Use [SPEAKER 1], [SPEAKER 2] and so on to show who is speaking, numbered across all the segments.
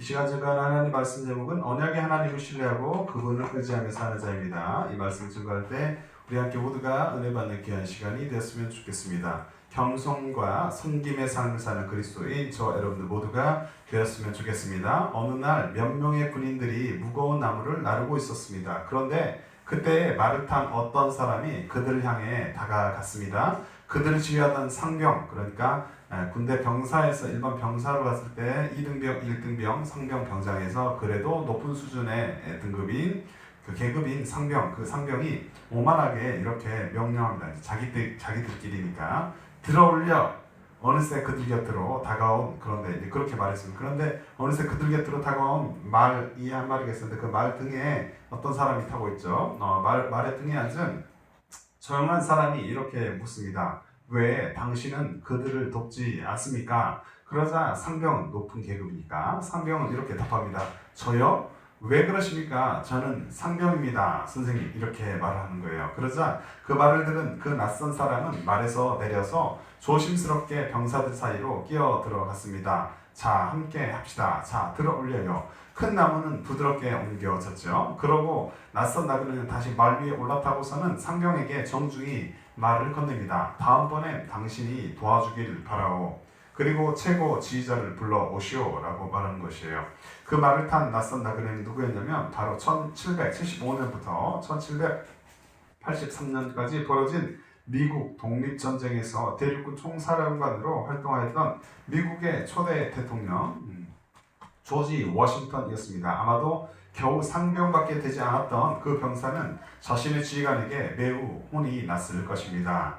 [SPEAKER 1] 시간 증거하는 하나님 말씀 제목은 언약의 하나님을 신뢰하고 그분을 의지하며 사는 자입니다. 이 말씀 증거할 때 우리 함께 모두가 은혜 받는 귀한 시간이 되었으면 좋겠습니다. 겸손과 섬김의 삶을 사는 그리스도인 저 여러분들 모두가 되었으면 좋겠습니다. 어느 날 몇 명의 군인들이 무거운 나무를 나르고 있었습니다. 그런데 그때 말을 탄 어떤 사람이 그들을 향해 다가갔습니다. 그들을 지휘하던 상병, 그러니까 군대 병사에서 일반 병사로 갔을 때 2등병, 1등병, 상병, 병장에서 그래도 높은 수준의 등급인 그 계급인 상병, 그 상병이 오만하게 이렇게 명령합니다. 자기들끼리니까 들어올려. 어느새 그들 곁으로 다가온, 그런데 이제 그렇게 말했습니다. 그런데 어느새 그들 곁으로 다가온 말이 한 마리가 있었는데 그 말 등에 어떤 사람이 타고 있죠. 말의 등에 앉은 조용한 사람이 이렇게 묻습니다. 왜 당신은 그들을 돕지 않습니까? 그러자 상병은 높은 계급이니까 상병은 이렇게 답합니다. 저요? 왜 그러십니까? 저는 상병입니다, 선생님. 이렇게 말하는 거예요. 그러자 그 말을 들은 그 낯선 사람은 말에서 내려서 조심스럽게 병사들 사이로 끼어 들어갔습니다. 자, 함께 합시다. 자, 들어 올려요. 큰 나무는 부드럽게 옮겨졌죠. 그러고 낯선 나그네는 다시 말 위에 올라타고서는 상병에게 정중히 말을 건넵니다. 다음번엔 당신이 도와주길 바라오. 그리고 최고 지휘자를 불러 오시오 라고 말하는 것이에요. 그 말을 탄 낯선 나그네는 누구였냐면 바로 1775년부터 1783년까지 벌어진 미국 독립전쟁에서 대륙군 총사령관으로 활동하였던 미국의 초대 대통령 조지 워싱턴이었습니다. 아마도 겨우 상병밖에 되지 않았던 그 병사는 자신의 지휘관에게 매우 혼이 났을 것입니다.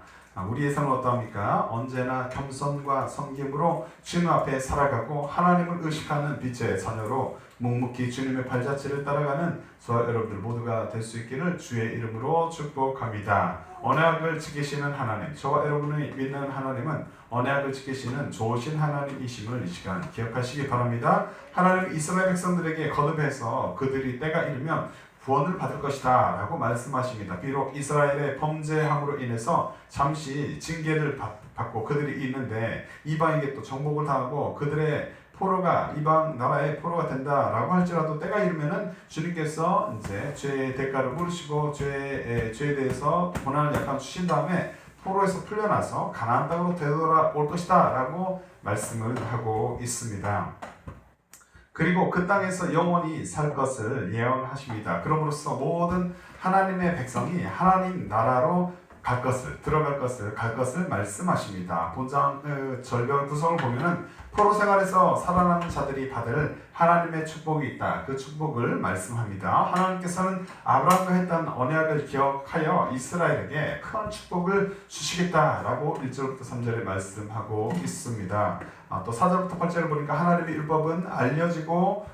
[SPEAKER 1] 우리의 삶은 어떠합니까? 언제나 겸손과 섬김으로 주님 앞에 살아가고 하나님을 의식하는 빛의 자녀로 묵묵히 주님의 발자취를 따라가는 저와 여러분들 모두가 될 수 있기를 주의 이름으로 축복합니다. 언약을 지키시는 하나님, 저와 여러분이 믿는 하나님은 언약을 지키시는 좋으신 하나님이심을 이 시간 기억하시기 바랍니다. 하나님 이스라엘 백성들에게 거듭해서 그들이 때가 이르면 구원을 받을 것이다 라고 말씀하십니다. 비록 이스라엘의 범죄함으로 인해서 잠시 징계를 받고 그들이 있는데 이방에게 또 정복을 당하고 그들의 포로가 이방 나라의 포로가 된다라고 할지라도 때가 이르면은 주님께서 이제 죄의 대가를 물으시고 죄에 대해서 고난을 약간 주신 다음에 포로에서 풀려나서 가나안 땅으로 되돌아올 것이다 라고 말씀을 하고 있습니다. 그리고 그 땅에서 영원히 살 것을 예언하십니다. 그럼으로써 모든 하나님의 백성이 하나님 나라로 들어갈 것을, 갈 것을 말씀하십니다. 본장 절벽 구성을 보면은 포로 생활에서 살아남은 자들이 받을 하나님의 축복이 있다. 그 축복을 말씀합니다. 하나님께서는 아브라함과 했던 언약을 기억하여 이스라엘에게 큰 축복을 주시겠다라고 1절부터 3절에 말씀하고 있습니다. 또 4절부터 8절을 보니까 하나님의 율법은 알려지고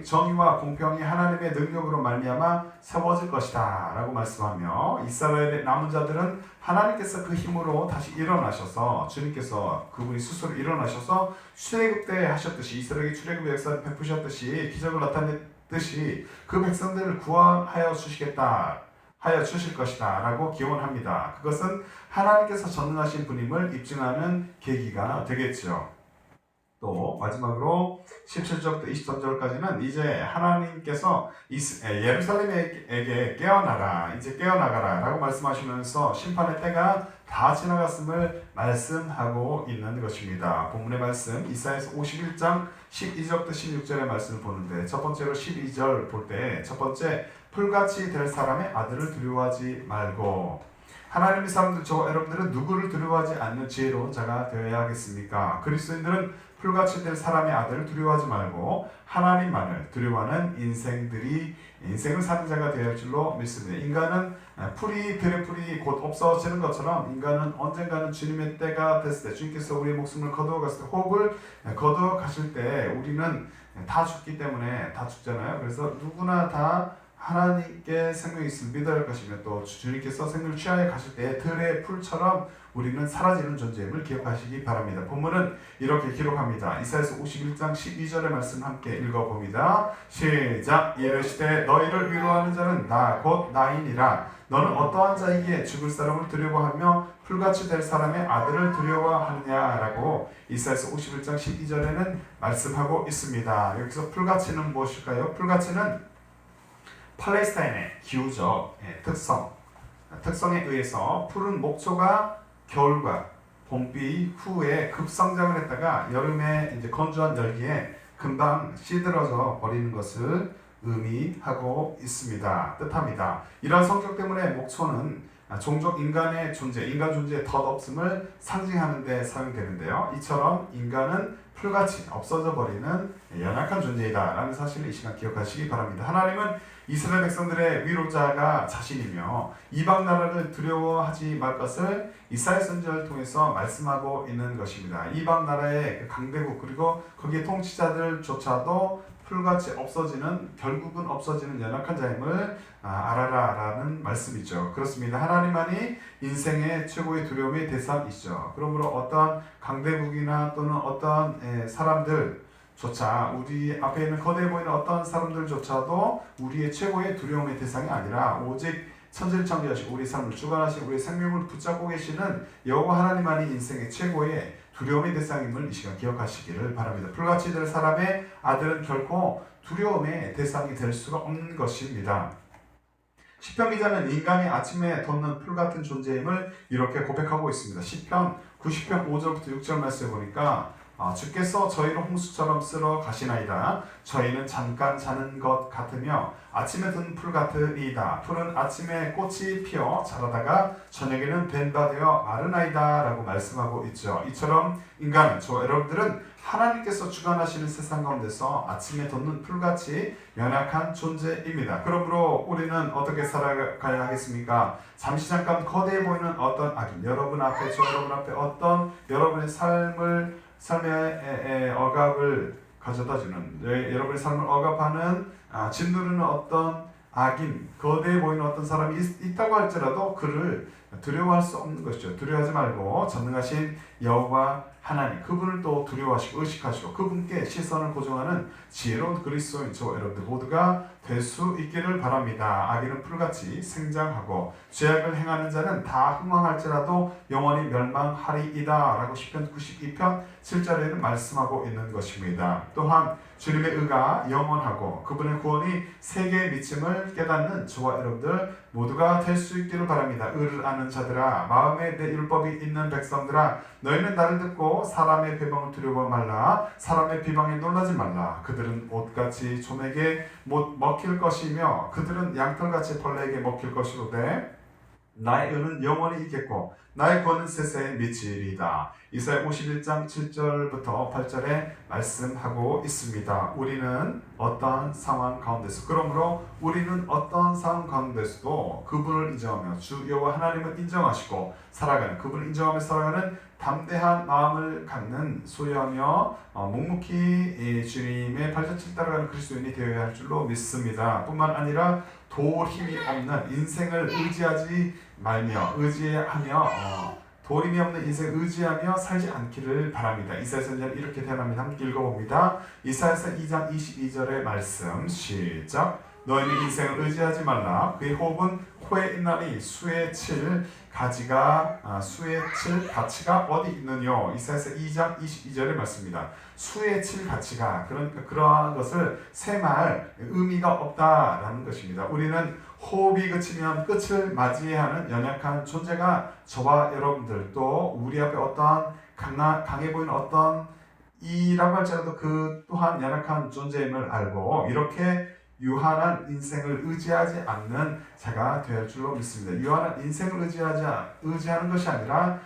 [SPEAKER 1] 정의와 공평이 하나님의 능력으로 말미암아 세워질 것이다 라고 말씀하며 이스라엘의 남은 자들은 하나님께서 그 힘으로 다시 일어나셔서 주님께서 그분이 스스로 일어나셔서 출애굽 때 하셨듯이 이스라엘에게 출애굽의 역사를 베푸셨듯이 기적을 나타냈듯이 그 백성들을 구원하여 주실 것이다 라고 기원합니다. 그것은 하나님께서 전능하신 분임을 입증하는 계기가 되겠죠. 또 마지막으로 17절부터 23절까지는 이제 하나님께서 예루살렘에게 이제 깨어나가라 라고 말씀하시면서 심판의 때가 다 지나갔음을 말씀하고 있는 것입니다. 본문의 말씀 이사야서 51장 12절부터 16절의 말씀을 보는데 첫 번째로 12절 볼 때 첫 번째 풀같이 될 사람의 아들을 두려워하지 말고 하나님의 사람들 저와 여러분들은 누구를 두려워하지 않는 지혜로운 자가 되어야 하겠습니까? 그리스도인들은 풀같이 될 사람의 아들을 두려워하지 말고 하나님만을 두려워하는 인생을 사는 자가 되어야 할 줄로 믿습니다. 인간은 들의 풀이 곧 없어지는 것처럼 인간은 언젠가는 주님의 때가 됐을 때 주님께서 우리의 목숨을 거두어 갔을 때 호흡을 거두어 가실 때 우리는 다 죽기 때문에 다 죽잖아요. 그래서 누구나 다 하나님께 생명이 있음을 믿어야 할 것이며 또 주님께서 생명을 취하여 가실 때 들의 풀처럼 우리는 사라지는 존재임을 기억하시기 바랍니다. 본문은 이렇게 기록합니다. 이사야서 51장 12절의 말씀 함께 읽어봅니다. 시작. 이르시되 너희를 위로하는 자는 나 곧 나이니라. 너는 어떠한 자이기에 죽을 사람을 두려워하며 풀같이 될 사람의 아들을 두려워하느냐라고 이사야서 51장 12절에는 말씀하고 있습니다. 여기서 풀같이는 무엇일까요? 풀같이는 팔레스타인의 기후적 특성에 의해서 푸른 목초가 겨울과 봄비 후에 급성장을 했다가 여름에 이제 건조한 열기에 금방 시들어져 버리는 것을 의미하고 있습니다. 뜻합니다. 이런 성격 때문에 목초는 종종 인간의 존재, 인간 존재의 덧없음을 상징하는 데 사용되는데요. 이처럼 인간은 풀같이 없어져 버리는 연약한 존재이다 라는 사실을 이 시간 기억하시기 바랍니다. 하나님은 이스라엘 백성들의 위로자가 자신이며 이방 나라를 두려워하지 말 것을 이사야 선지자를 통해서 말씀하고 있는 것입니다. 이방 나라의 강대국 그리고 거기에 통치자들조차도 풀같이 결국은 없어지는 연약한 자임을 알아라라는 말씀이죠. 그렇습니다. 하나님만이 인생의 최고의 두려움의 대상이시죠. 그러므로 어떤 강대국이나 또는 어떤 사람들조차 우리 앞에 있는 거대해 보이는 어떤 사람들조차도 우리의 최고의 두려움의 대상이 아니라 오직 천지를 창조하시고 우리 삶을 주관하시고 우리의 생명을 붙잡고 계시는 여호와 하나님만이 인생의 최고의 두려움의 대상임을 이 시간 기억하시기를 바랍니다. 풀같이 될 사람의 아들은 결코 두려움의 대상이 될 수가 없는 것입니다. 시편 기자는 인간이 아침에 돋는 풀같은 존재임을 이렇게 고백하고 있습니다. 시편 90편 5절부터 6절 말씀에 보니까 주께서 저희를 홍수처럼 쓸어 가시나이다. 저희는 잠깐 자는 것 같으며 아침에 든 풀 같으리이다. 풀은 아침에 꽃이 피어 자라다가 저녁에는 벤바 되어 마르나이다 라고 말씀하고 있죠. 이처럼 인간은, 여러분들은 하나님께서 주관하시는 세상 가운데서 아침에 돋는 풀같이 연약한 존재입니다. 그러므로 우리는 어떻게 살아가야 하겠습니까? 잠깐 거대해 보이는 어떤 악인, 여러분 앞에 어떤 여러분의 삶의 억압을 가져다주는, 여러분의 삶을 억압하는 짓누르는 어떤 악인, 거대해 보이는 어떤 사람이 있다고 할지라도 그를 두려워할 수 없는 것이죠. 두려워하지 말고 전능하신 여호와 하나님, 그분을 또 두려워하시고 의식하시고 그분께 시선을 고정하는 지혜로운 그리스도인 저와 여러분들 모두가 될 수 있기를 바랍니다. 악인은 풀같이 생장하고 죄악을 행하는 자는 다 흥황할지라도 영원히 멸망하리이다 라고 시편 92편 7절에는 말씀하고 있는 것입니다. 또한 주님의 의가 영원하고 그분의 구원이 세계에 미침을 깨닫는 저와 여러분들 모두가 될 수 있기를 바랍니다. 의를 아는 자들아, 마음에 내 율법이 있는 백성들아, 너희는 나를 듣고 사람의 비방을 두려워 말라. 사람의 비방에 놀라지 말라. 그들은 옷같이 좀에게 못 먹힐 것이며 그들은 양털같이 벌레에게 먹힐 것이로되 나의 의는 영원히 있겠고 나의 구원은 세세에 미치리이다. 이사야 51장 7절부터 8절에 말씀하고 있습니다. 우리는 어떠한 상황 가운데서, 그러므로 우리는 어떠한 상황 가운데서도 그분을 인정하며 주 여호와 하나님을 인정하시고 살아가는, 그분을 인정하며 살아가는 담대한 마음을 갖는 소유하며 묵묵히 주님의 발자취를 따라가는 그리스도인이 되어야 할 줄로 믿습니다. 뿐만 아니라 도울 힘이 없는 인생을 도울 힘이 없는 인생을 의지하며 살지 않기를 바랍니다. 이사야 선지자는 이렇게 대답합니다. 함께 읽어봅니다. 이사야서 2장 22절의 말씀 시작. 너희는 인생을 의지하지 말라. 그의 호흡은 코에 있나니 수에 칠 가치가 어디 있느뇨. 이사야서 2장 22절의 말씀입니다. 수에 칠 가치가, 그러니까 그러한 것을 세말 의미가 없다라는 것입니다. 우리는 호흡이 그치면 끝을 맞이해야 하는 연약한 존재가 저와 여러분들, 또 우리 앞에 어떠한 강해 보이는 어떤 이라고 할지라도 그 또한 연약한 존재임을 알고 이렇게 유한한 인생을 의지하지 않는 자가 되어 줄로 믿습니다. 유한한 인생을 의지하는 것이 아니라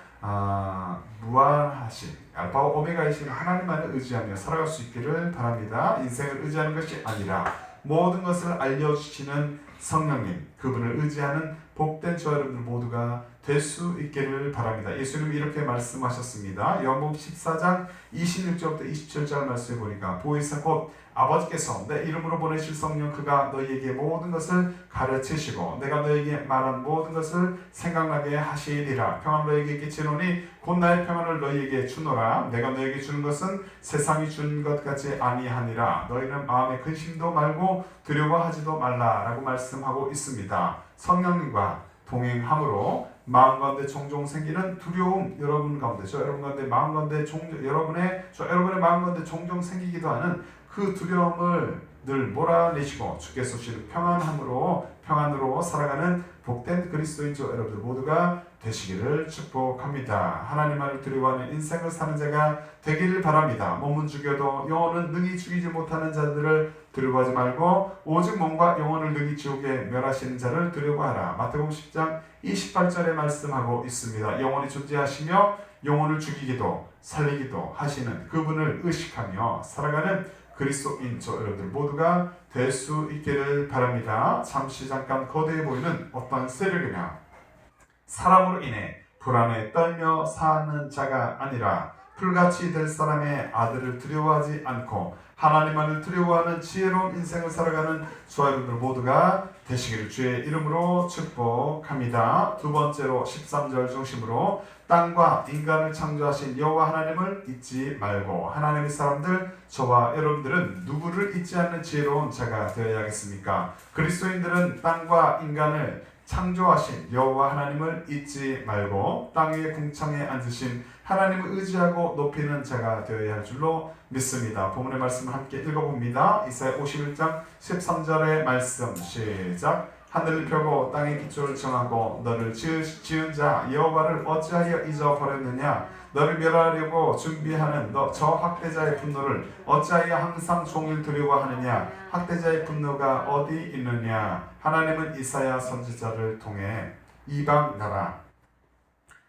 [SPEAKER 1] 무한하신 알파와 오메가이신 하나님만을 의지하며 살아갈 수 있기를 바랍니다. 인생을 의지하는 것이 아니라 모든 것을 알려주시는 성령님, 그분을 의지하는 복된 저와 여러분들 모두가 될 수 있기를 바랍니다. 예수님이 이렇게 말씀하셨습니다. 요한복음 14장 26절부터 27절 말씀해 보니까 보혜사 곧 아버지께서 내 이름으로 보내실 성령 그가 너희에게 모든 것을 가르치시고 내가 너희에게 말한 모든 것을 생각나게 하시리라. 평안 너희에게 끼치노니 곧 나의 평안을 너희에게 주노라. 내가 너희에게 주는 것은 세상이 준 것 같지 아니하니라. 너희는 마음에 근심도 말고 두려워하지도 말라라고 말씀하고 있습니다. 성령님과 동행함으로 마음 가운데 종종 생기는 두려움, 여러분 가운데 여러분의 마음 가운데 종종 생기기도 하는 그 두려움을 늘 몰아내시고 주께서 주시는 평안으로 살아가는 복된 그리스도인 저 여러분들 모두가 되시기를 축복합니다. 하나님만을 두려워하는 인생을 사는 자가 되기를 바랍니다. 몸은 죽여도 영혼은 능히 죽이지 못하는 자들을 두려워하지 말고 오직 몸과 영혼을 능히 지옥에 멸하시는 자를 두려워하라. 마태복음 10장 28절에 말씀하고 있습니다. 영혼이 존재하시며 영혼을 죽이기도 살리기도 하시는 그분을 의식하며 살아가는 그리스도인 저 여러분들 모두가 될 수 있기를 바랍니다. 잠깐 거대해 보이는 어떤 세력이나 사람으로 인해 불안에 떨며 사는 자가 아니라 풀같이 될 사람의 아들을 두려워하지 않고 하나님만을 두려워하는 지혜로운 인생을 살아가는 저와 여러분들 모두가 되시기를 주의 이름으로 축복합니다. 두 번째로 13절 중심으로 땅과 인간을 창조하신 여호와 하나님을 잊지 말고 하나님의 사람들 저와 여러분들은 누구를 잊지 않는 지혜로운 자가 되어야겠습니까? 그리스도인들은 땅과 인간을 창조하신 여호와 하나님을 잊지 말고 땅 위의 궁창에 앉으신 하나님을 의지하고 높이는 자가 되어야 할 줄로 믿습니다. 본문의 말씀을 함께 읽어봅니다. 이사야 51장 13절의 말씀 시작. 하늘을 펴고 땅의 기초를 정하고 너를 지은 자 여호와를 어찌하여 잊어버렸느냐. 너를 멸하려고 준비하는 저 학대자의 분노를 어찌하여 항상 종일 두려워하느냐. 학대자의 분노가 어디 있느냐. 하나님은 이사야 선지자를 통해 이방 나라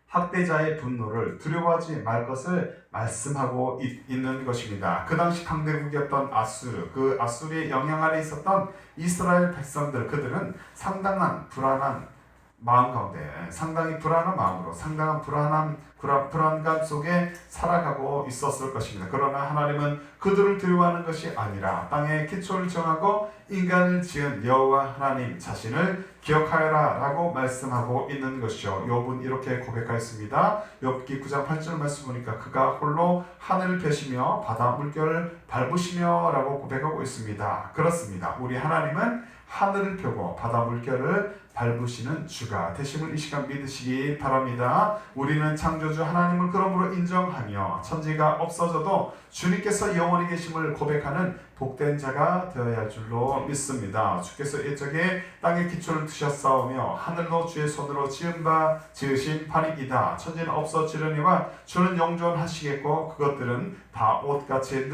[SPEAKER 1] 학대자의 분노를 두려워하지 말 것을 말씀하고 있는 것입니다. 그 당시 강대국이었던 아수르, 그 아수르의 영향 아래 있었던 이스라엘 백성들, 그들은 상당한 불안한 마음 가운데 상당히 불안한 마음으로 상당한 불안감 속에 살아가고 있었을 것입니다. 그러나 하나님은 그들을 두려워하는 것이 아니라 땅에 기초를 정하고 인간을 지은 여호와 하나님 자신을 기억하여라 라고 말씀하고 있는 것이죠. 욥은 이렇게 고백하였습니다. 욥기 9장 8절 말씀 보니까 그가 홀로 하늘을 펴시며 바다 물결을 밟으시며 라고 고백하고 있습니다. 그렇습니다. 우리 하나님은 하늘을 펴고 바다 물결을 밟으시는 주가 되심을 이 시간 믿으시기 바랍니다. 우리는 창조주 하나님을 그러므로 인정하며 천지가 없어져도 주님께서 영원히 계심을 고백하는 복된 자가 되어야 할 줄로 믿습니다. 주께서 옛적에 땅에 기초를 두셨사오며 하늘도 주의 손으로 지으신 판이이다. 천지는 없어지려니와 주는 영존하시겠고 그것들은 다 옷같이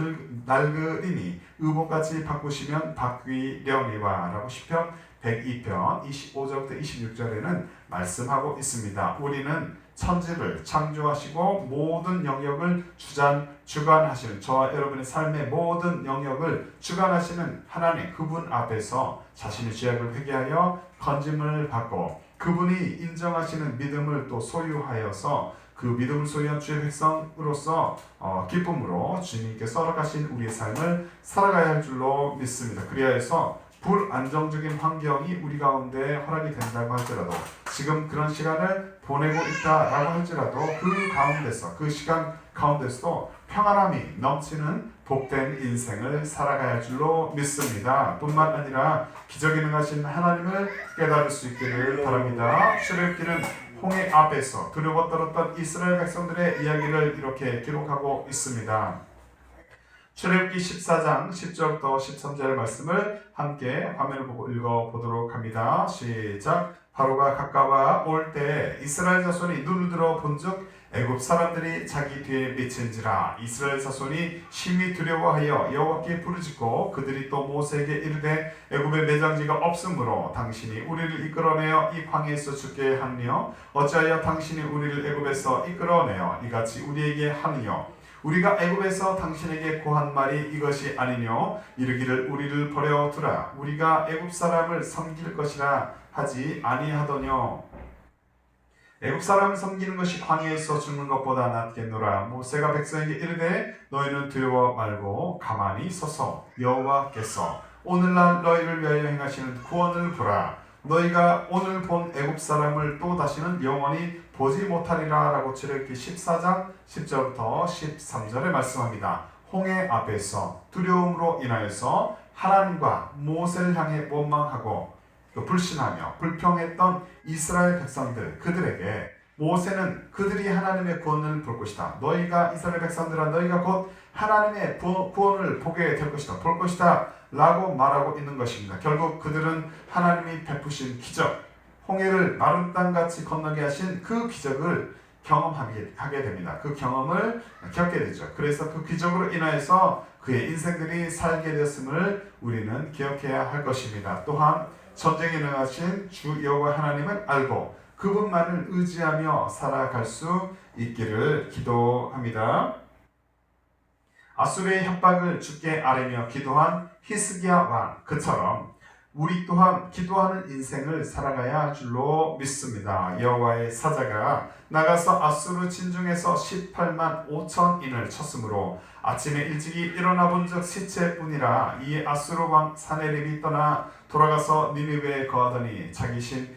[SPEAKER 1] 낡으리니 의복같이 바꾸시면 바뀌려니와 라고 시편 102편 25절부터 26절에는 말씀하고 있습니다. 우리는 천지를 창조하시고 모든 영역을 주관하시는 저와 여러분의 삶의 모든 영역을 주관하시는 하나님 그분 앞에서 자신의 죄악을 회개하여 건짐을 받고 그분이 인정하시는 믿음을 또 소유하여서 그 믿음을 소유한 주의 백성으로서 기쁨으로 주님께서 허락하신 우리의 삶을 살아가야 할 줄로 믿습니다. 그리하여서 불안정적인 환경이 우리 가운데 허락이 된다고 할지라도 지금 그런 시간을 보내고 있다라고 할지라도 그 시간 가운데서도 평안함이 넘치는 복된 인생을 살아가야 할 줄로 믿습니다. 뿐만 아니라 기적이 능하신 하나님을 깨달을 수 있기를 바랍니다. 출애굽기는 홍해 앞에서 두려워 떨었던 이스라엘 백성들의 이야기를 이렇게 기록하고 있습니다. 출애굽기 14장 10절부터 13절 말씀을 함께 화면을 보고 읽어보도록 합니다. 시작. 바로가 가까워 올 때 이스라엘 자손이 눈을 들어 본즉 애굽 사람들이 자기 뒤에 미친지라. 이스라엘 자손이 심히 두려워하여 여호와께 부르짖고 그들이 또 모세에게 이르되 애굽에 매장지가 없으므로 당신이 우리를 이끌어내어 이 광야에서 죽게 하느뇨. 어찌하여 당신이 우리를 애굽에서 이끌어내어 이같이 우리에게 하느뇨. 우리가 애굽에서 당신에게 고한 말이 이것이 아니뇨 이르기를 우리를 버려 두라 우리가 애굽 사람을 섬길 것이라 하지 아니하더뇨. 애굽 사람을 섬기는 것이 광야에서 죽는 것보다 낫겠노라. 모세가 백성에게 이르되 너희는 두려워 말고 가만히 서서 여호와께서 오늘날 너희를 위하여 행하시는 구원을 보라. 너희가 오늘 본 애굽 사람을 또 다시는 영원히 보지 못하리라 라고 출애굽기 14장 10절부터 13절에 말씀합니다. 홍해 앞에서 두려움으로 인하여서 하나님과 모세를 향해 원망하고 불신하며 불평했던 이스라엘 백성들 그들에게 모세는 그들이 하나님의 구원을 볼 것이다. 너희가 이스라엘 백성들아 너희가 곧 하나님의 구원을 보게 될 것이다. 볼 것이다 라고 말하고 있는 것입니다. 결국 그들은 하나님이 베푸신 기적 홍해를 마른 땅같이 건너게 하신 그 기적을 경험하게 됩니다. 그 경험을 겪게 되죠. 그래서 그 기적으로 인하여서 그의 인생들이 살게 되었음을 우리는 기억해야 할 것입니다. 또한 전쟁에 능하신 주 여호와 하나님을 알고 그분만을 의지하며 살아갈 수 있기를 기도합니다. 아수르의 협박을 주께 아뢰며 기도한 히스기야 왕 그처럼 우리 또한 기도하는 인생을 살아가야 할 줄로 믿습니다. 여호와의 사자가 나가서 아수르 진중에서 18만 5천인을 쳤으므로 아침에 일찍이 일어나 본즉 시체뿐이라. 이에 아수르 왕 사네립이 떠나 돌아가서 니느웨에 거하더니 자기 신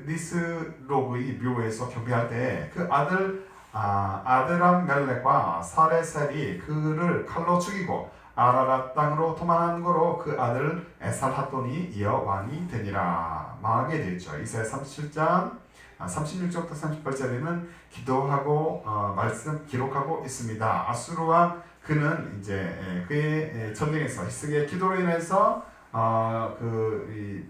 [SPEAKER 1] 니스로그의 묘에서 경배할 때 그 아드람멜렉과 사레셀이 그를 칼로 죽이고 아라랏 땅으로 도망한 거로 그 아들 에살핫돈이 이어 왕이 되니라. 망하게 되었죠. 이사야 37장 36절부터 38절에는 기도하고 말씀 기록하고 있습니다. 아수르 왕 그는 이제 그의 전쟁에서 히스기야의 기도로 인해서 이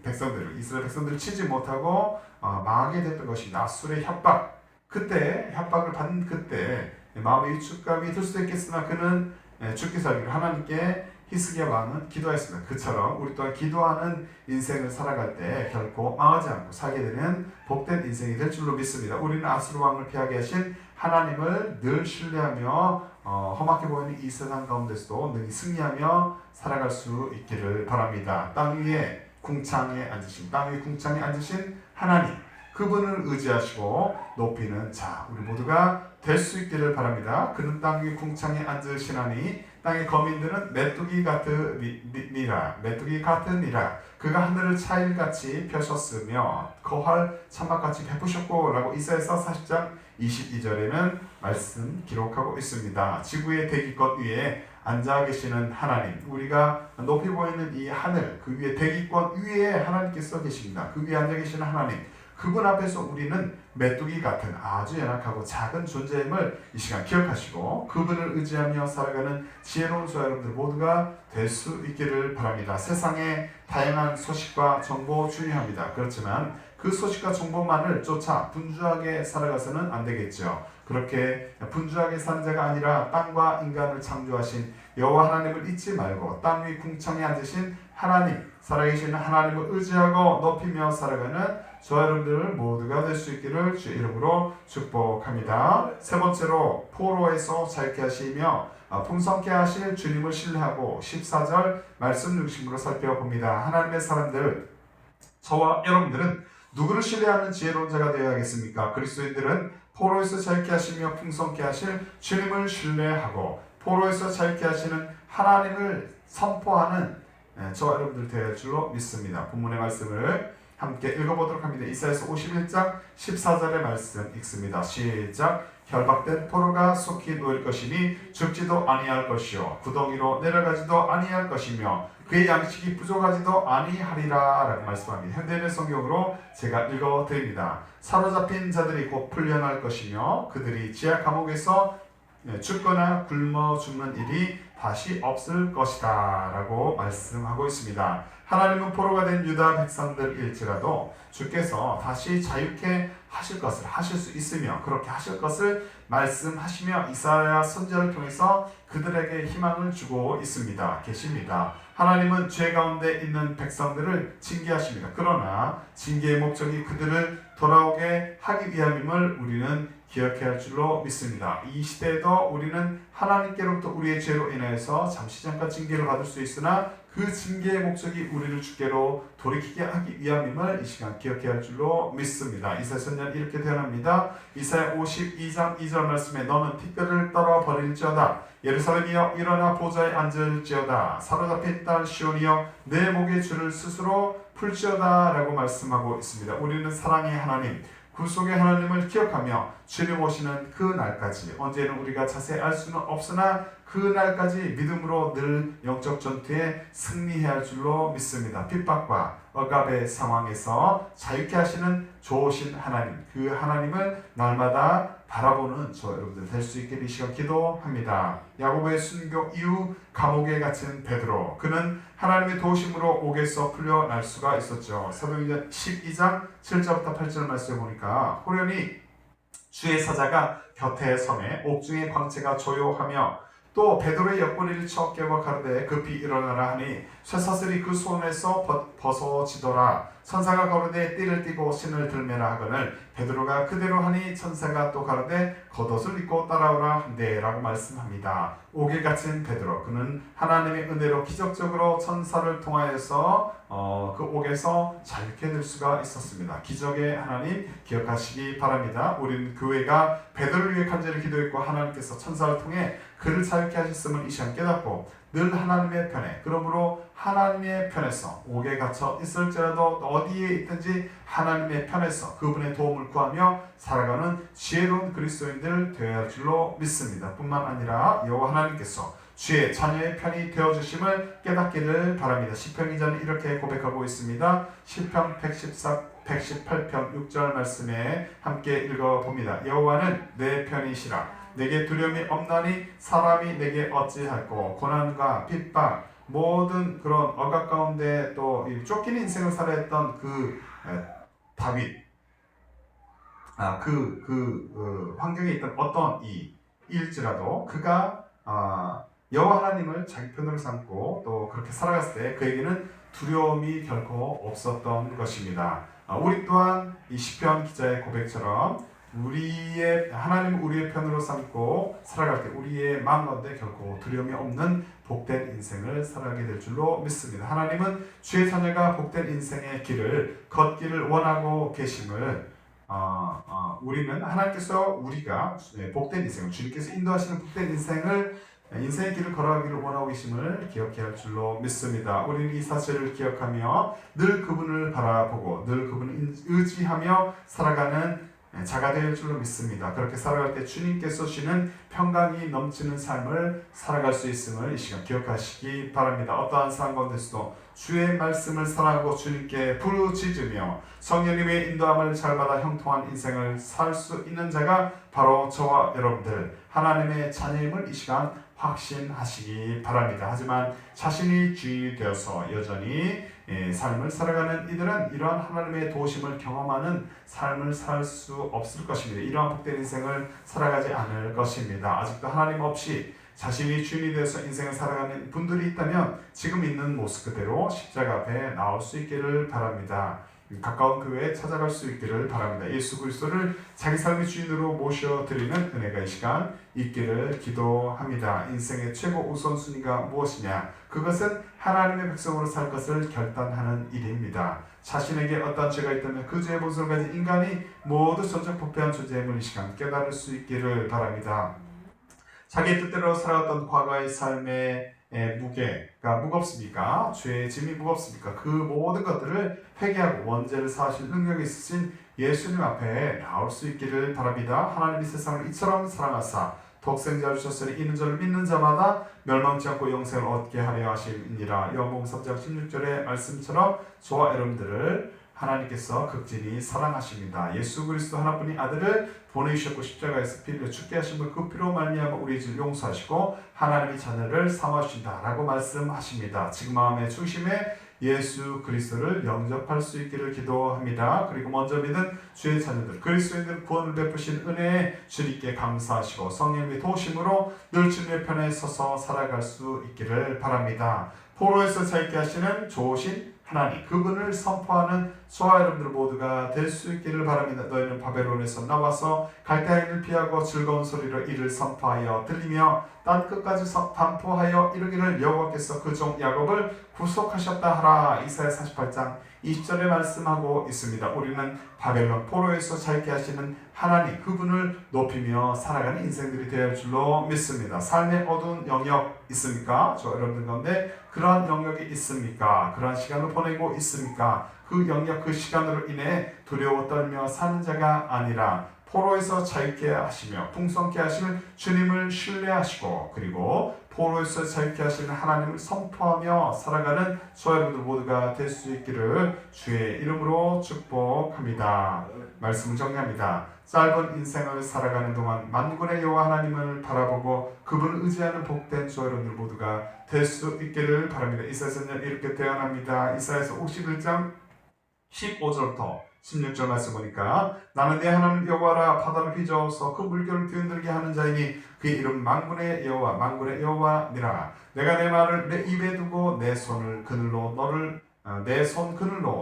[SPEAKER 1] 이스라엘 백성들을 치지 못하고 망하게 됐던 것입니다. 아수르의 협박 그때 협박을 받은 그때 마음의 위축감이 들 수도 있겠으나 그는 죽기 살기로 하나님께 히스기야 왕은 기도했습니다. 그처럼 우리 또한 기도하는 인생을 살아갈 때 결코 망하지 않고 살게 되는 복된 인생이 될 줄로 믿습니다. 우리는 아수르 왕을 피하게 하신 하나님을 늘 신뢰하며 험악해 보이는 이 세상 가운데서도 능히 승리하며 살아갈 수 있기를 바랍니다. 땅 위에 궁창에 앉으신 하나님 그분을 의지하시고 높이는 자 우리 모두가 될 수 있기를 바랍니다. 그는 땅 위 궁창에 앉으시나니 땅의 거민들은 메뚜기 같으니라. 그가 하늘을 차일같이 펴셨으며 거할 천막같이 베푸셨고 라고 이사야서 40장 22절에는 말씀 기록하고 있습니다. 지구의 대기권 위에 앉아 계시는 하나님 우리가 높이 보이는 이 하늘 그 위에 대기권 위에 하나님께서 계십니다. 그 위에 앉아 계시는 하나님 그분 앞에서 우리는 메뚜기 같은 아주 연약하고 작은 존재임을 이 시간 기억하시고 그분을 의지하며 살아가는 지혜로운 저와 여러분들 모두가 될 수 있기를 바랍니다. 세상에 다양한 소식과 정보 중요합니다. 그렇지만 그 소식과 정보만을 쫓아 분주하게 살아가서는 안 되겠죠. 그렇게 분주하게 사는 자가 아니라 땅과 인간을 창조하신 여호와 하나님을 잊지 말고 땅 위 궁창에 앉으신 하나님 살아계신 하나님을 의지하고 높이며 살아가는 저와 여러분들 모두가 될 수 있기를 주 이름으로 축복합니다. 세 번째로 포로에서 자유케 하시며 풍성케 하실 주님을 신뢰하고 14절 말씀 중심으로 살펴봅니다. 하나님의 사람들 저와 여러분들은 누구를 신뢰하는 지혜로운 자가 되어야겠습니까? 그리스도인들은 포로에서 자유케 하시며 풍성케 하실 주님을 신뢰하고 포로에서 자유케 하시는 하나님을 선포하는 저와 여러분들 되어야 줄로 믿습니다. 본문의 말씀을 함께 읽어보도록 합니다. 이사야서 51장 14절의 말씀 읽습니다. 시작. 결박된 포로가 속히 놓일 것이니 죽지도 아니할 것이요 구덩이로 내려가지도 아니할 것이며 그의 양식이 부족하지도 아니하리라 라고 말씀합니다. 현대인의 성경으로 제가 읽어드립니다. 사로잡힌 자들이 곧 풀려날 것이며 그들이 지하 감옥에서 죽거나 굶어 죽는 일이 다시 없을 것이다 라고 말씀하고 있습니다. 하나님은 포로가 된 유다 백성들일지라도 주께서 다시 자유케 하실 것을 하실 수 있으며 그렇게 하실 것을 말씀하시며 이사야 선지자를 통해서 그들에게 희망을 주고 계십니다. 하나님은 죄 가운데 있는 백성들을 징계하십니다. 그러나 징계의 목적이 그들을 돌아오게 하기 위함임을 우리는 기억해야 할 줄로 믿습니다. 이 시대에도 우리는 하나님께로부터 우리의 죄로 인하여서 잠시 잠깐 징계를 받을 수 있으나 그 징계의 목적이 우리를 주께로 돌이키게 하기 위함임을 이 시간 기억해야 할 줄로 믿습니다. 이사야 선지자는 이렇게 대언합니다. 이사야 52장 2절 말씀에 너는 티끌을 떨어버릴지어다. 예루살렘이여 일어나 보좌에 앉을지어다. 사로잡혀 있던 시온이여 내 목의 줄을 스스로 풀지어다 라고 말씀하고 있습니다. 우리는 사랑의 하나님, 구속의 하나님을 기억하며 주님 오시는 그 날까지 언제는 우리가 자세히 알 수는 없으나 그 날까지 믿음으로 늘 영적 전투에 승리해야 할 줄로 믿습니다. 핍박과 억압의 상황에서 자유케 하시는 좋으신 하나님, 그 하나님을 날마다 바라보는 저 여러분들 될 수 있게 이 시간 기도합니다. 야고보의 순교 이후 감옥에 갇힌 베드로, 그는 하나님의 도우심으로 옥에서 풀려날 수가 있었죠. 사도행전 12장 7절부터 8절 말씀에 보니까 호련히 주의 사자가 곁에 섬에 옥중의 광채가 조요하며 또 베드로의 옆구리를 쳐 깨고 가르되 급히 일어나라 하니 쇠사슬이 그 손에서 벗어지더라. 천사가 가로되 띠를 띠고 신을 들매라 하거늘 베드로가 그대로 하니 천사가 또 가로되 겉옷을 입고 따라오라 한대 라고 말씀합니다. 옥에 갇힌 베드로, 그는 하나님의 은혜로 기적적으로 천사를 통하여서 그 옥에서 자유케 될 수가 있었습니다. 기적의 하나님 기억하시기 바랍니다. 우리는 교회가 베드로를 위해 간절히 기도했고 하나님께서 천사를 통해 그를 자유케 하셨음을 이 시간 깨닫고 늘 하나님의 편에, 그러므로 하나님의 편에서 옥에 갇혀 있을지라도 어디에 있든지 하나님의 편에서 그분의 도움을 구하며 살아가는 지혜로운 그리스도인들 되어야 할 줄로 믿습니다. 뿐만 아니라 여호와 하나님께서 주의 자녀의 편이 되어주심을 깨닫기를 바랍니다. 시편 기자는 이렇게 고백하고 있습니다. 시편 118편 6절 말씀에 함께 읽어봅니다. 여호와는 내 편이시라. 내게 두려움이 없나니 사람이 내게 어찌할꼬. 고난과 핍박 모든 그런 억압 가운데 또 쫓기는 인생을 살아야 했던 그 다윗, 환경에 있던 어떤 일지라도 그가 여호와 하나님을 자기 편으로 삼고 또 그렇게 살아갔을 때 그에게는 두려움이 결코 없었던 것입니다. 우리 또한 이 시편 기자의 고백처럼 하나님 우리의 편으로 삼고 살아갈 때 우리의 마음 가운데 결코 두려움이 없는 복된 인생을 살아가게 될 줄로 믿습니다. 하나님은 주의 자녀가 복된 인생의 길을 걷기를 원하고 계심을 우리는 하나님께서 우리가 복된 인생을 주님께서 인도하시는 복된 인생의 길을 걸어가기를 원하고 계심을 기억해야 할 줄로 믿습니다. 우리는 이 사실을 기억하며 늘 그분을 바라보고 늘 그분을 의지하며 살아가는 자가 될 줄로 믿습니다. 그렇게 살아갈 때 주님께서 주시는 평강이 넘치는 삶을 살아갈 수 있음을 이 시간 기억하시기 바랍니다. 어떠한 상황 가운데서도 주의 말씀을 사랑하고 주님께 부르짖으며 성령님의 인도함을 잘 받아 형통한 인생을 살 수 있는 자가 바로 저와 여러분들 하나님의 자녀임을 이 시간 확신하시기 바랍니다. 하지만 자신이 주인이 되어서 여전히 삶을 살아가는 이들은 이러한 하나님의 도우심을 경험하는 삶을 살 수 없을 것입니다. 이러한 복된 인생을 살아가지 않을 것입니다. 아직도 하나님 없이 자신이 주인이 되어서 인생을 살아가는 분들이 있다면 지금 있는 모습 그대로 십자가 앞에 나올 수 있기를 바랍니다. 가까운 교회에 찾아갈 수 있기를 바랍니다. 예수 그리스도를 자기 삶의 주인으로 모셔드리는 은혜가 이 시간 있기를 기도합니다. 인생의 최고 우선순위가 무엇이냐? 그것은 하나님의 백성으로 살 것을 결단하는 일입니다. 자신에게 어떤 죄가 있다면 그 죄의 본성을 가진 인간이 모두 전적부패한 존재임을 이 시간 깨달을 수 있기를 바랍니다. 자기 뜻대로 살아왔던 과거의 삶의 무게가 무겁습니까? 죄의 짐이 무겁습니까? 그 모든 것들을 회개하고 원죄를 사하실 능력이 있으신 예수님 앞에 나올 수 있기를 바랍니다. 하나님이 세상을 이처럼 사랑하사 독생자를 주셨으니 이는 저를 믿는 자마다 멸망치 않고 영생을 얻게 하려 하심이니라. 요한복음 3장 16절의 말씀처럼 저와 여러분들을 하나님께서 극진히 사랑하십니다. 예수 그리스도 하나뿐인 아들을 보내주셨고 십자가에서 피 흘려 죽게 하신 분 그 피로 말미암아 우리의 죄를 용서하시고 하나님의 자녀를 삼으신다라고 말씀하십니다. 지금 마음의 중심에 예수 그리스도를 영접할 수 있기를 기도합니다. 그리고 먼저 믿은 주의 자녀들 그리스도인들 구원을 베푸신 은혜에 주님께 감사하시고 성령의 도우심으로 늘 주님의 편에 서서 살아갈 수 있기를 바랍니다. 포로에서 자유케 하시는 좋으신 하나님 그분을 선포하는 저와 여러분들 모두가 될 수 있기를 바랍니다. 너희는 바벨론에서 나와서 갈대아인을 피하고 즐거운 소리로 이를 선포하여 들리며 땅 끝까지 반포하여 이르기를 여호와께서 그 종 야곱을 구속하셨다 하라. 이사야 48장 20절에 말씀하고 있습니다. 우리는 바벨론 포로에서 자유케 하시는 하나님 그분을 높이며 살아가는 인생들이 되어야 할 줄로 믿습니다. 삶의 어두운 영역 있습니까? 저 여러분들 가운데 그러한 영역이 있습니까? 그러한 시간을 보내고 있습니까? 그 영역 그 시간으로 인해 두려워 떨며 사는 자가 아니라 포로에서 자유케 하시며 풍성케 하시는 주님을 신뢰하시고 그리고 포로에서 자유케 하시는 하나님을 선포하며 살아가는 저와 여러분들 모두가 될 수 있기를 주의 이름으로 축복합니다. 말씀을 정리합니다. 짧은 인생을 살아가는 동안 만군의 여호와 하나님을 바라보고 그분을 의지하는 복된 저와 여러분들 모두가 될 수 있기를 바랍니다. 이사야서는 이렇게 대언합니다. 이사야서 51장 15절부터 16절 말씀 보니까 나는 내 하나님 여호와라 바다를 휘저어서 그 물결을 뒤흔들게 하는 자이니 그의 이름 만군의 여호와 만군의 여호와니라. 내가 내 말을 내 입에 두고 내 손 그늘로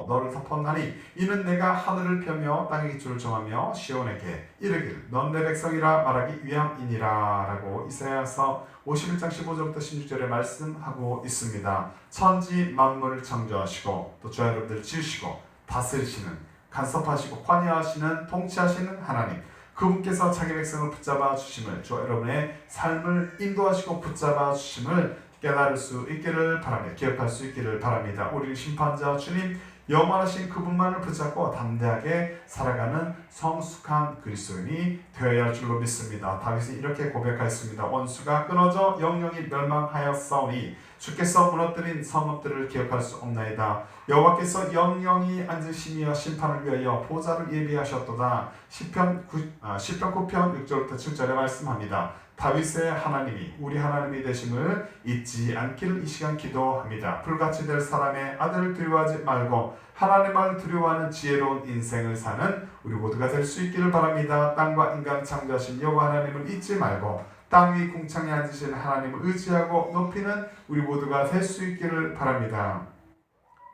[SPEAKER 1] 너를 덮었나니 이는 내가 하늘을 펴며 땅의 기초를 정하며 시온에게 이르기를 넌 내 백성이라 말하기 위함이니라 라고 이사야서 51장 15절부터 16절에 말씀하고 있습니다. 천지 만물을 창조하시고 또 저와 여러분들을 지으시고 다스리시는 간섭하시고 관여하시는 통치하시는 하나님 그분께서 자기 백성을 붙잡아 주심을 저와 여러분의 삶을 인도하시고 붙잡아 주심을 깨달을 수 있기를 바랍니다. 기억할 수 있기를 바랍니다. 우리 심판자 주님 영원하신 그분만을 붙잡고 담대하게 살아가는 성숙한 그리스도인이 되어야 할 줄로 믿습니다. 다윗이 이렇게 고백하였습니다. 원수가 끊어져 영영이 멸망하였사오니 주께서 무너뜨린 성읍들을 기억할 수 없나이다. 여호와께서 영영이 앉으시며 심판을 위하여 보좌를 예비하셨도다. 시편 9편 6절부터 7절에 말씀합니다. 다윗의 하나님이 우리 하나님이 되심을 잊지 않기를 이 시간 기도합니다. 불같이 될 사람의 아들을 두려워하지 말고 하나님을 두려워하는 지혜로운 인생을 사는 우리 모두가 될 수 있기를 바랍니다. 땅과 인간을 창조하신 여호와 하나님을 잊지 말고 땅 위 궁창에 앉으신 하나님을 의지하고 높이는 우리 모두가 될 수 있기를 바랍니다.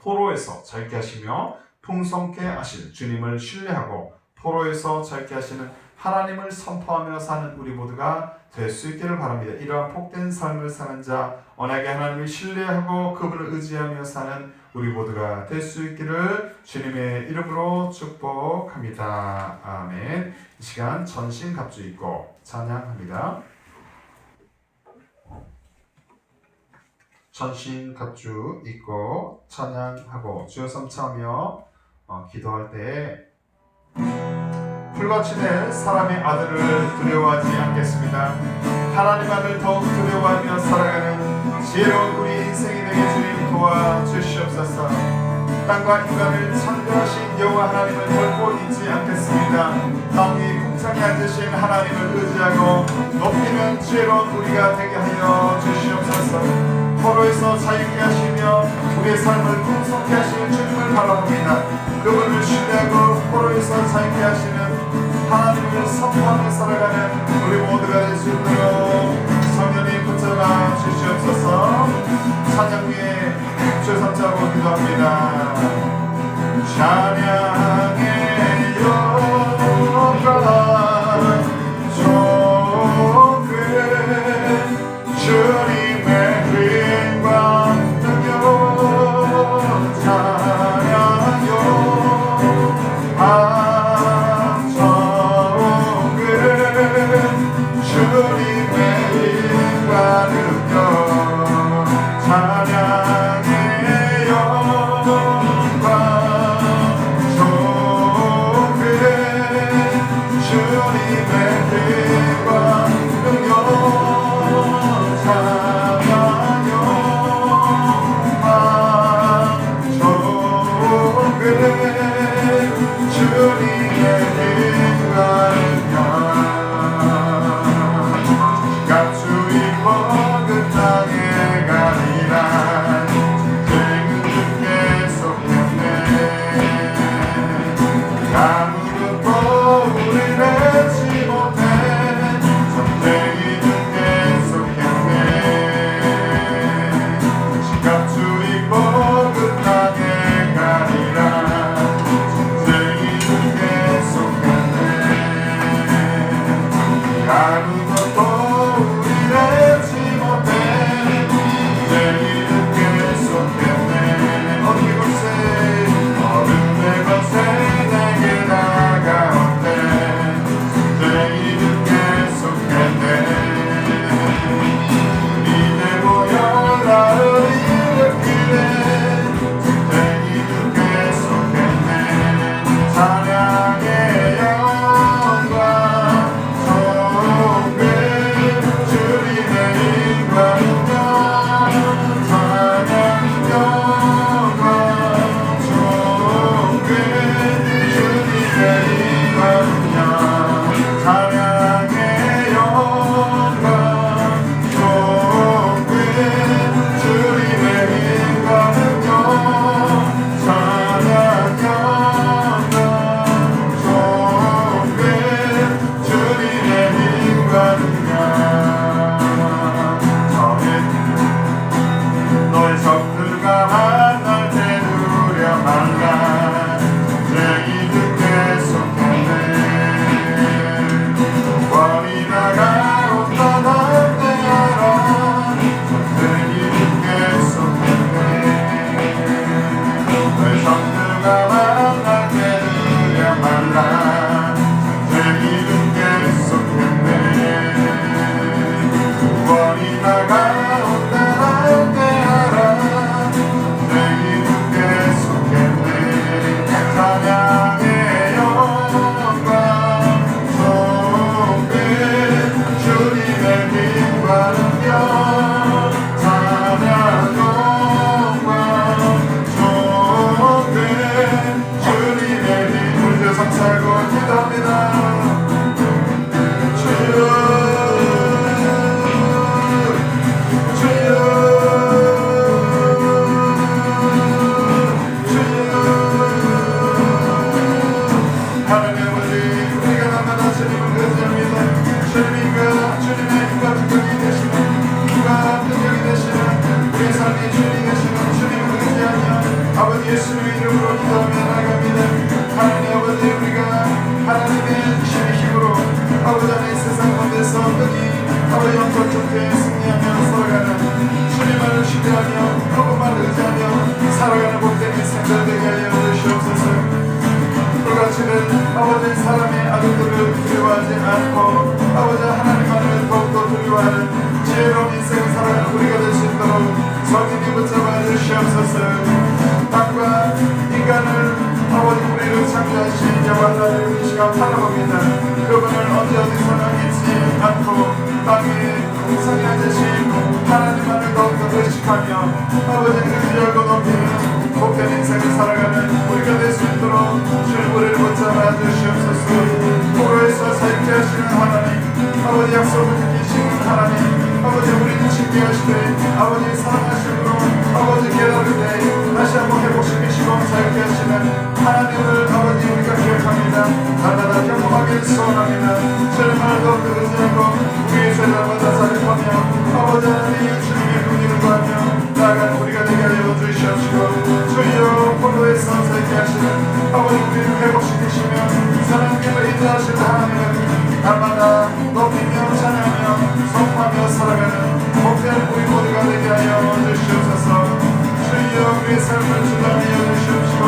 [SPEAKER 1] 포로에서 자유케 하시며 풍성케 하실 주님을 신뢰하고 포로에서 자유케 하시는 하나님을 선포하며 사는 우리 모두가 될 수 있기를 바랍니다. 이러한 복된 삶을 사는 자, 언약의 하나님을 신뢰하고 그분을 의지하며 사는 우리 모두가 될 수 있기를 주님의 이름으로 축복합니다. 아멘. 이 시간 전신갑주 입고 찬양합니다. 전신갑주 입고 찬양하고 주여 삼차하며 기도할 때 불같이 될 사람의 아들을 두려워하지 않겠습니다. 하나님만을 더욱 두려워하며 살아가는 지혜로운 우리 인생이 되게 주님 도와주시옵소서. 땅과 인간을 창조하신 여호와 하나님을 결코 잊지 않겠습니다. 땅 위 풍창에 앉으신 하나님을 의지하고 높이는 지혜로운 우리가 되게 하여 주시옵소서. 포로에서 자유케 하시며 우리의 삶을 풍성케 하시는 주님을 바라봅니다. 그분을 신뢰하고 포로에서 자유케 하시는 하나님을 선포하며 살아가는 우리 모두가 될 수 있도록 성령님 붙잡아 주시옵소서. 찬양 위에 주여 삼자고 기도합니다. 찬양의 영광 좋은 주님의 힘과 능력 찬양요 주님의 힘과 능력 찬양의 영광 아무것도 우리 내지 못해 전쟁이 계속했네. 시갑주의 끝나게 가리라. 전쟁이 계속했네. 아무것도 우리 내지 못해 전쟁이 계속했네. 어디 곳에 어느 곳에 내게 다가온대. 전쟁이 계속했네. 이제 모여 나를 일으키네. 전쟁이 계속했네. 찬양의 영광 존귀 주님의 인간이여. 찬양 영광 존귀 주님의 인간이여. 찬양의 영광 존귀 주님의 인간이여. 찬양 영광 존귀 주님의 인간이여. 너의 적들과 만날 때 두려 말라. 전쟁이 계속했네. 원이 다가온다 담대하라. 전쟁이 계속했네. 너의 적들과 만날 때 두려 말라. 전쟁이 계속했네. 원이 다가온다 담대하라. 전쟁이 계속했네. 찬양의 영광 존귀 주님의 빛바른여. 찬양 영광 존귀 주님의 빛. 우리 성사하고 기도합니다. 주여 하나님 아버지, 우리가 날마다 주님을 의지합니다. 주님과 주님의 누가 등경이 되시는 누가 등경이 되시는 우리 삶의 주님이 되시는 주님을 의지하며 아버지 예수님의 이름으로 기도하며 나아갑니다. 하나님 아버지, 우리가 하나님의 주님의 힘으로 아버지 안에 세상 가운데서 흔히 아버지 영적 존재에 승리하며 살아가는 주님만을 신뢰하며 그분만을 의지하며 살아가는 복된 인생들 되게 하여 주시옵소서. 그같이는 아버지 사람의 아들들을 두려워하지 않고 아버지 하나님만을 더욱더 두려워하는 지혜로운 인생을 살아가는 우리가 될 수 있도록 성령이 붙잡아 주시옵소서. 땅과 인간을 아버지 우리를 창조하신 여호와 하나님을 이 시간 바라봅니다. 그분을 언제 어디서나 잊지 않고 땅에 성령하신 하나님만을 더욱더 의식하며 아버지를 의지하고 높이는 복된 인생을 살아가는 우리가 될 수 있도록 주님 우리를 붙잡아 주시옵소서. 포로에서 사역케 하시는 하나님, 아버지 약속을 지키시는 하나님, 아버지 우리를 징계하시되 아버지 사랑하심으로 아버지 깨달을 때 다시 한번 회복시키시고 사역케 하시는 하나님을 아버지 우리가 기억합니다. 날마다 경험하길 소원합니다. 주님을 더욱더 의지하고 우리의 죄들마다 사역하며 아버지 하나님 주님의 긍휼을 구하며 나아가는 우리가 되게 하여 주시옵시고 주여 포로에서 사역케 하시는 아버지 우리를 회복시키시며 사랑님을 인도하시는 하나님을 날마다 높이며 찬양하며 선포하며 살아가는 복된 우리 모두가 되게 하여 주시옵소서. 주여 우리의 삶을 주관하여 주시옵시고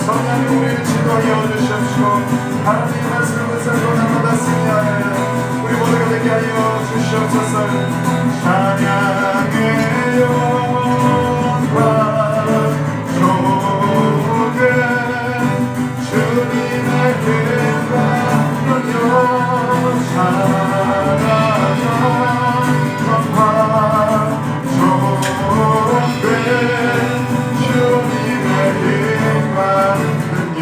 [SPEAKER 1] 성령님 우리를 지도하여 주시옵시고 하나님의 말씀을 붙잡고 날마다 승리하는 우리 모두가 되게 하여 주시옵소서. 찬양의 영광 존귀 주님의 빛바른여. 찬양 영광 존귀 주님의 빛바른여.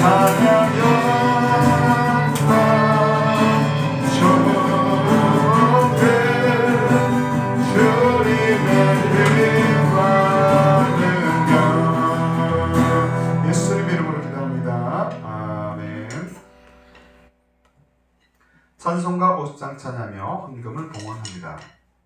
[SPEAKER 1] 찬양 영광 존귀 찬송가 50장 찬하며 헌금을 봉헌합니다.